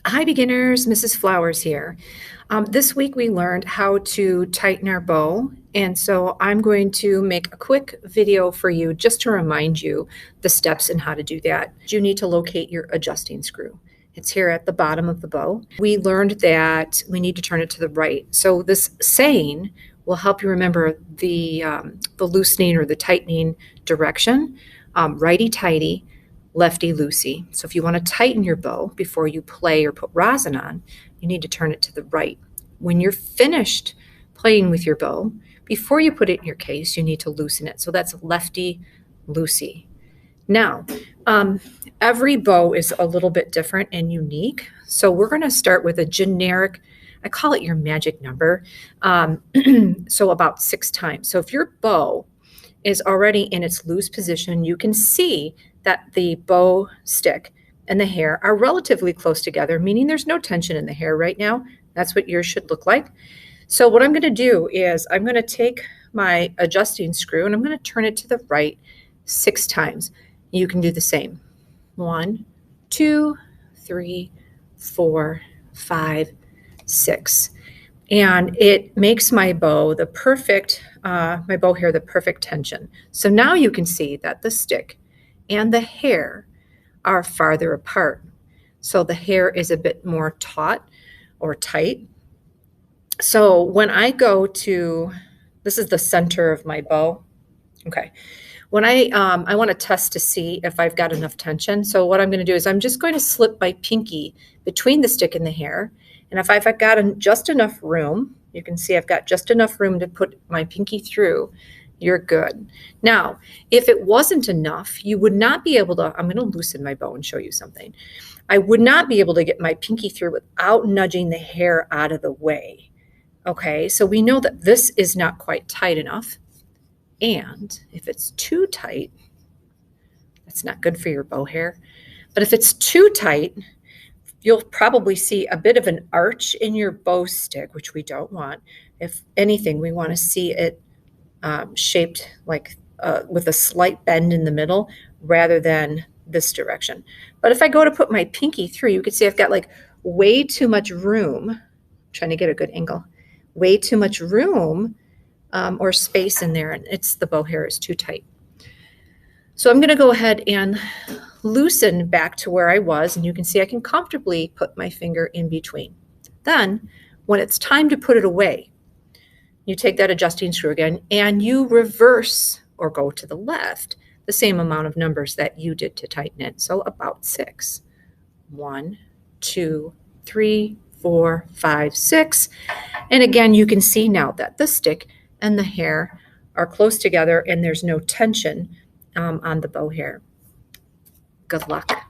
Hi beginners, Mrs. Flowers here. This week we learned how to tighten our bow, and so I'm going to make a quick video for you just to remind you the steps and how to do that. You need to locate your adjusting screw. It's here at the bottom of the bow. We learned that we need to turn it to the right. So this saying will help you remember the loosening or the tightening direction, righty-tighty, lefty-loosey. So if you want to tighten your bow before you play or put rosin on, you need to turn it to the right. When you're finished playing with your bow, before you put it in your case, you need to loosen it. So that's lefty-loosey. Now, every bow is a little bit different and unique. So we're going to start with a generic, I call it your magic number, so about 6 times. So if your bow is already in its loose position, you can see that the bow stick and the hair are relatively close together, meaning there's no tension in the hair right now. That's what yours should look like. So what I'm going to do is I'm going to take my adjusting screw and I'm going to turn it to the right 6 times. You can do the same. 1, 2, 3, 4, 5, 6. And it makes my bow the perfect, my bow hair the perfect tension. So now you can see that the stick and the hair are farther apart. So the hair is a bit more taut or tight. So when I go to, this is the center of my bow. Okay. When I want to test to see if I've got enough tension. So what I'm going to do is I'm just going to slip my pinky between the stick and the hair. And if I've got just enough room, you can see I've got just enough room to put my pinky through, you're good. Now, if it wasn't enough, you would not be able to, I'm going to loosen my bow and show you something. I would not be able to get my pinky through without nudging the hair out of the way. Okay, so we know that this is not quite tight enough. And if it's too tight, that's not good for your bow hair. But if it's too tight, you'll probably see a bit of an arch in your bow stick, which we don't want. If anything, we want to see it shaped like with a slight bend in the middle rather than this direction. But if I go to put my pinky through, you can see I've got like way too much room. I'm trying to get a good angle. Way too much room or space in there, and the bow hair is too tight. So I'm going to go ahead and loosen back to where I was, and you can see I can comfortably put my finger in between. Then, when it's time to put it away, you take that adjusting screw again, and you reverse or go to the left the same amount of numbers that you did to tighten it, so about 6. 1, 2, 3, 4, 5, 6. And again, you can see now that the stick and the hair are close together and there's no tension on the bow hair. Good luck.